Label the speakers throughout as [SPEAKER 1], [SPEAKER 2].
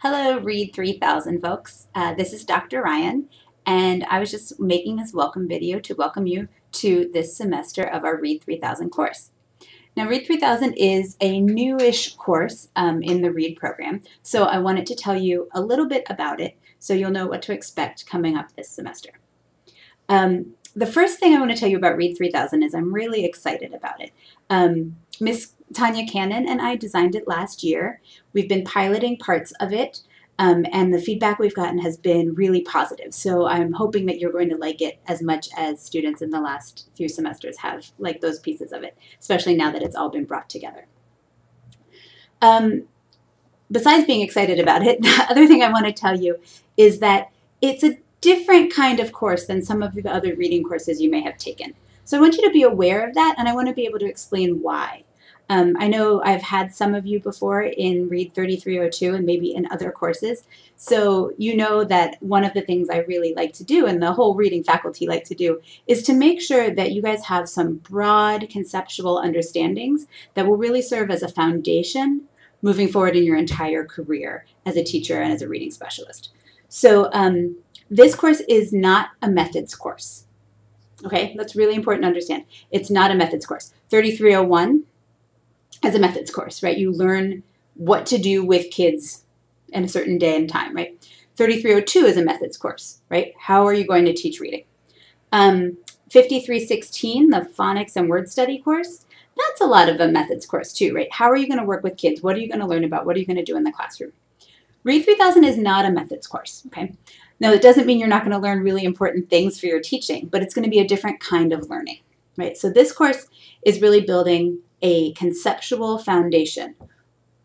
[SPEAKER 1] Hello, READ3000 folks. This is Dr. Ryan, and I was just making this welcome video to welcome you to this semester of our READ3000 course. Now, READ3000 is a newish course in the READ program, so I wanted to tell you a little bit about it so you'll know what to expect coming up this semester. The first thing I want to tell you about READ3000 is I'm really excited about it. Miss Tanya Cannon and I designed it last year. We've been piloting parts of it, and the feedback we've gotten has been really positive. So I'm hoping that you're going to like it as much as students in the last few semesters have liked those pieces of it, especially now that it's all been brought together. Besides being excited about it, the other thing I want to tell you is that it's a different kind of course than some of the other reading courses you may have taken. So I want you to be aware of that, and I want to be able to explain why. I know I've had some of you before in READ3302 and maybe in other courses, so you know that one of the things I really like to do, and the whole reading faculty like to do, is to make sure that you guys have some broad conceptual understandings that will really serve as a foundation moving forward in your entire career as a teacher and as a reading specialist. So this course is not a methods course. Okay, that's really important to understand. It's not a methods course. 3301 is a methods course, right? You learn what to do with kids in a certain day and time, right? 3302 is a methods course, right? How are you going to teach reading? 5316, the phonics and word study course, that's a lot of a methods course too, right? How are you going to work with kids? What are you going to learn about? What are you going to do in the classroom? READ3000 is not a methods course, okay? Now, it doesn't mean you're not going to learn really important things for your teaching, but it's going to be a different kind of learning, right? So this course is really building a conceptual foundation.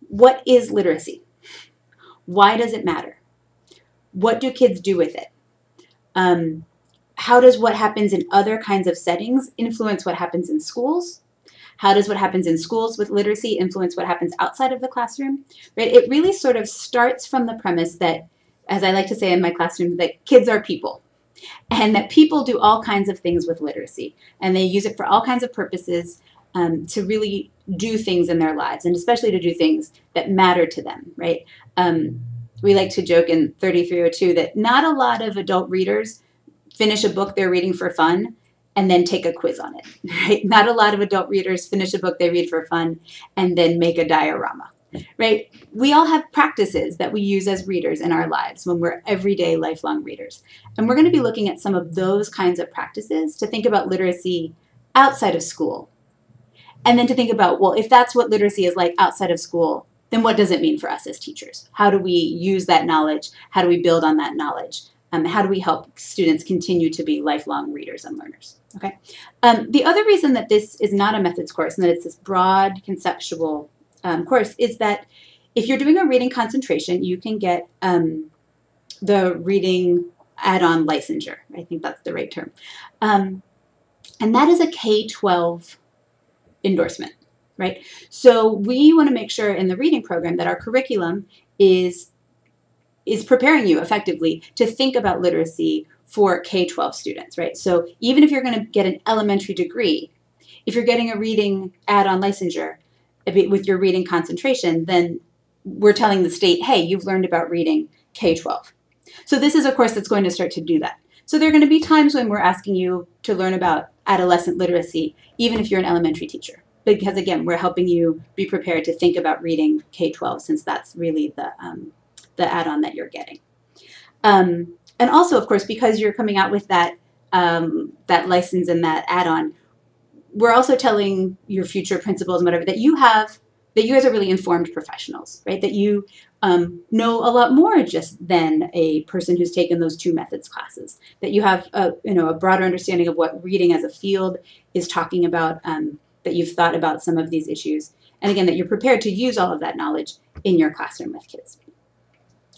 [SPEAKER 1] What is literacy? Why does it matter? What do kids do with it? How does what happens in other kinds of settings influence what happens in schools? How does what happens in schools with literacy influence what happens outside of the classroom? Right? It really sort of starts from the premise that, as I like to say in my classroom, that kids are people, and that people do all kinds of things with literacy, and they use it for all kinds of purposes to really do things in their lives, and especially to do things that matter to them, right? We like to joke in 3302 that not a lot of adult readers finish a book they're reading for fun and then take a quiz on it, right? Not a lot of adult readers finish a book they read for fun and then make a diorama, right? We all have practices that we use as readers in our lives when we're everyday lifelong readers. And we're going to be looking at some of those kinds of practices to think about literacy outside of school. And then to think about, well, if that's what literacy is like outside of school, then what does it mean for us as teachers? How do we use that knowledge? How do we build on that knowledge? How do we help students continue to be lifelong readers and learners? Okay. The other reason that this is not a methods course and that it's this broad conceptual course is that if you're doing a reading concentration, you can get the reading add-on licensure. I think that's the right term. And that is a K12 endorsement, right? So we want to make sure in the reading program that our curriculum is preparing you effectively to think about literacy for K12 students, right? So even if you're going to get an elementary degree, if you're getting a reading add-on licensure with your reading concentration, then we're telling the state, hey, you've learned about reading K12. So this is a course that's going to start to do that. So there are going to be times when we're asking you to learn about adolescent literacy, even if you're an elementary teacher. Because again, we're helping you be prepared to think about reading K12 since that's really the add-on that you're getting. And also, of course, because you're coming out with that license and that add-on, we're also telling your future principals and whatever that you guys are really informed professionals, right? That you know a lot more just than a person who's taken those 2 methods classes. That you have a broader understanding of what reading as a field is talking about. That you've thought about some of these issues, and again, that you're prepared to use all of that knowledge in your classroom with kids.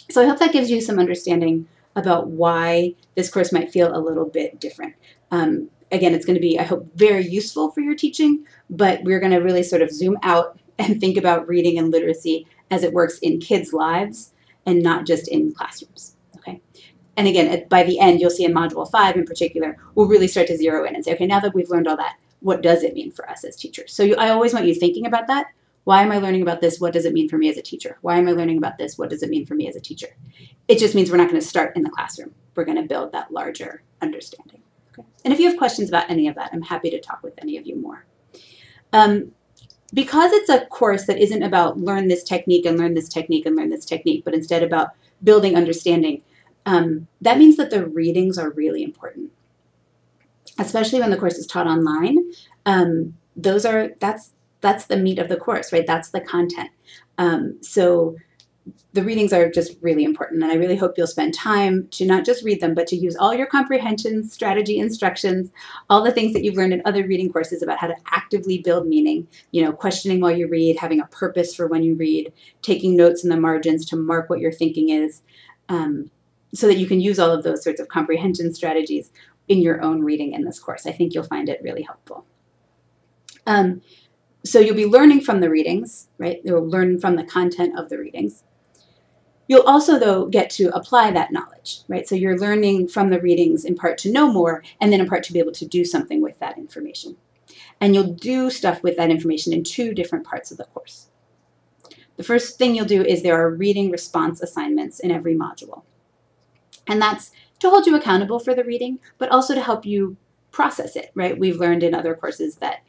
[SPEAKER 1] So I hope that gives you some understanding about why this course might feel a little bit different. Again, it's going to be, I hope, very useful for your teaching, but we're going to really sort of zoom out and think about reading and literacy as it works in kids' lives and not just in classrooms, okay? And again, by the end, you'll see in Module 5 in particular, we'll really start to zero in and say, okay, now that we've learned all that, what does it mean for us as teachers? So I always want you thinking about that Why am I learning about this? What does it mean for me as a teacher? Why am I learning about this? What does it mean for me as a teacher? It just means we're not going to start in the classroom. We're going to build that larger understanding. Okay? And if you have questions about any of that, I'm happy to talk with any of you more. Because it's a course that isn't about learn this technique and learn this technique and learn this technique, but instead about building understanding, that means that the readings are really important, especially when the course is taught online. That's the meat of the course, right? That's the content. So the readings are just really important, and I really hope you'll spend time to not just read them, but to use all your comprehension, strategy, instructions, all the things that you've learned in other reading courses about how to actively build meaning, you know, questioning while you read, having a purpose for when you read, taking notes in the margins to mark what your thinking is, so that you can use all of those sorts of comprehension strategies in your own reading in this course. I think you'll find it really helpful. So you'll be learning from the readings, right? You'll learn from the content of the readings. You'll also, though, get to apply that knowledge, right? So you're learning from the readings in part to know more, and then in part to be able to do something with that information. And you'll do stuff with that information in two different parts of the course. The first thing you'll do is there are reading response assignments in every module. And that's to hold you accountable for the reading, but also to help you process it, right? We've learned in other courses that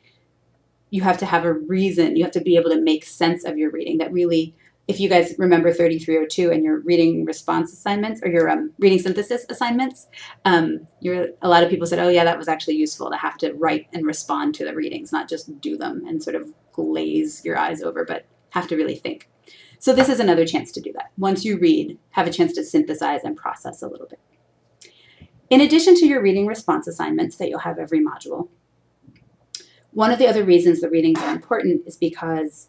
[SPEAKER 1] you have to have a reason, you have to be able to make sense of your reading. That really, if you guys remember 3302 and your reading response assignments, or your reading synthesis assignments, a lot of people said, oh yeah, that was actually useful to have to write and respond to the readings, not just do them and sort of glaze your eyes over, but have to really think. So this is another chance to do that. Once you read, have a chance to synthesize and process a little bit. In addition to your reading response assignments that you'll have every module, one of the other reasons the readings are important is because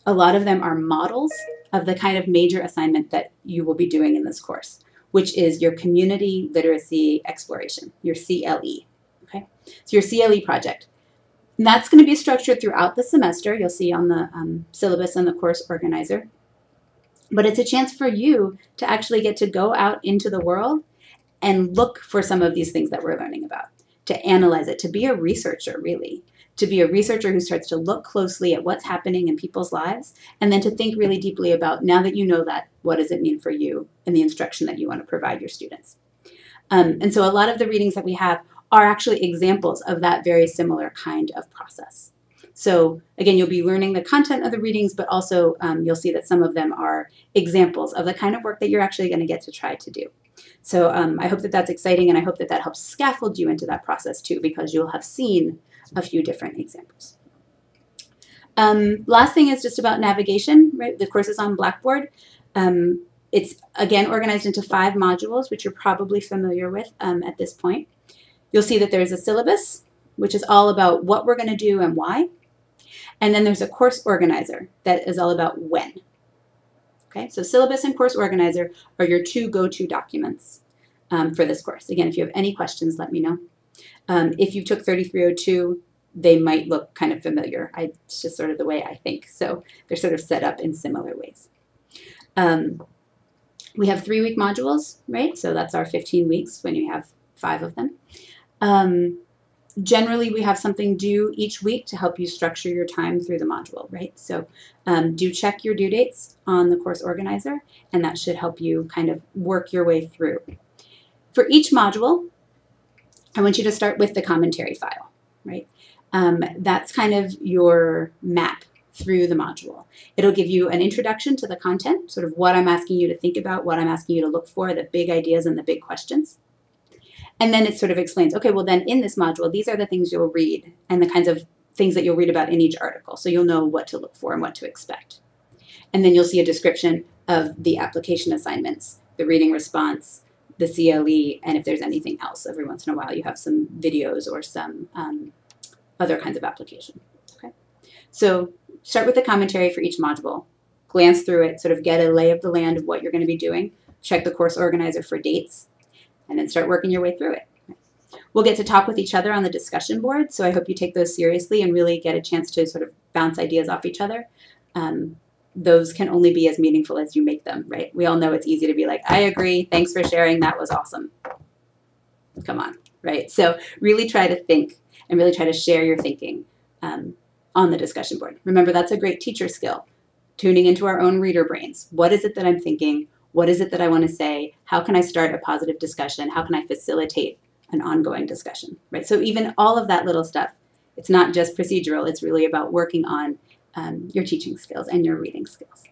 [SPEAKER 1] a lot of them are models of the kind of major assignment that you will be doing in this course, which is your community literacy exploration, your CLE. Okay, so your CLE project. And that's going to be structured throughout the semester. You'll see on the syllabus and the course organizer. But it's a chance for you to actually get to go out into the world and look for some of these things that we're learning about, to analyze it, to be a researcher, really. To be a researcher who starts to look closely at what's happening in people's lives, and then to think really deeply about, now that you know that, what does it mean for you and the instruction that you want to provide your students. And so a lot of the readings that we have are actually examples of that very similar kind of process. So again, you'll be learning the content of the readings, but also you'll see that some of them are examples of the kind of work that you're actually going to get to try to do. So I hope that that's exciting, and I hope that that helps scaffold you into that process too, because you'll have seen a few different examples. Last thing is just about navigation, right? The course is on Blackboard. It's, again, organized into 5 modules, which you're probably familiar with at this point. You'll see that there's a syllabus, which is all about what we're going to do and why. And then there's a course organizer that is all about when. Okay, so syllabus and course organizer are your 2 go-to documents for this course. Again, if you have any questions, let me know. If you took 3302, they might look kind of familiar. It's just sort of the way I think. So they're sort of set up in similar ways. We have 3-week modules, right? So that's our 15 weeks when you have 5 of them. Generally, we have something due each week to help you structure your time through the module, right? So do check your due dates on the course organizer, and that should help you kind of work your way through. For each module, I want you to start with the commentary file, right? That's kind of your map through the module. It'll give you an introduction to the content, sort of what I'm asking you to think about, what I'm asking you to look for, the big ideas and the big questions. And then it sort of explains, okay, well then in this module, these are the things you'll read and the kinds of things that you'll read about in each article. So you'll know what to look for and what to expect. And then you'll see a description of the application assignments, the reading response, the CLE, and if there's anything else. Every once in a while you have some videos or some other kinds of application. Okay, so start with the commentary for each module, glance through it, sort of get a lay of the land of what you're going to be doing, check the course organizer for dates, and then start working your way through it. We'll get to talk with each other on the discussion board, so I hope you take those seriously and really get a chance to sort of bounce ideas off each other. Those can only be as meaningful as you make them, right? We all know it's easy to be like, I agree, thanks for sharing, that was awesome. Come on, right? So really try to think and really try to share your thinking on the discussion board. Remember, that's a great teacher skill. Tuning into our own reader brains. What is it that I'm thinking? What is it that I want to say? How can I start a positive discussion? How can I facilitate an ongoing discussion, right? So even all of that little stuff, it's not just procedural. It's really about working on your teaching skills and your reading skills.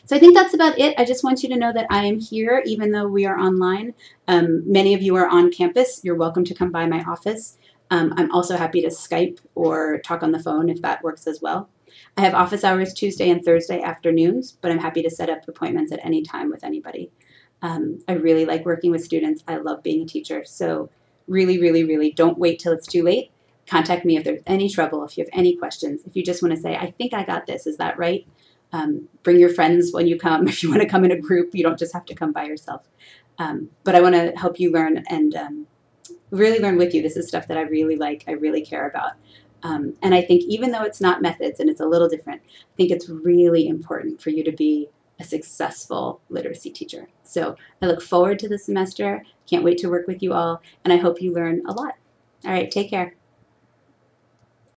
[SPEAKER 1] So I think that's about it. I just want you to know that I am here, even though we are online. Many of you are on campus. You're welcome to come by my office. I'm also happy to Skype or talk on the phone if that works as well. I have office hours Tuesday and Thursday afternoons, but I'm happy to set up appointments at any time with anybody. I really like working with students. I love being a teacher. So really, really, really don't wait till it's too late. Contact me if there's any trouble, if you have any questions. If you just want to say, I think I got this, is that right? Bring your friends when you come. If you want to come in a group, you don't just have to come by yourself. But I want to help you learn and really learn with you. This is stuff that I really like, I really care about. And I think even though it's not methods and it's a little different, I think it's really important for you to be a successful literacy teacher. So I look forward to the semester, can't wait to work with you all, and I hope you learn a lot. All right, take care.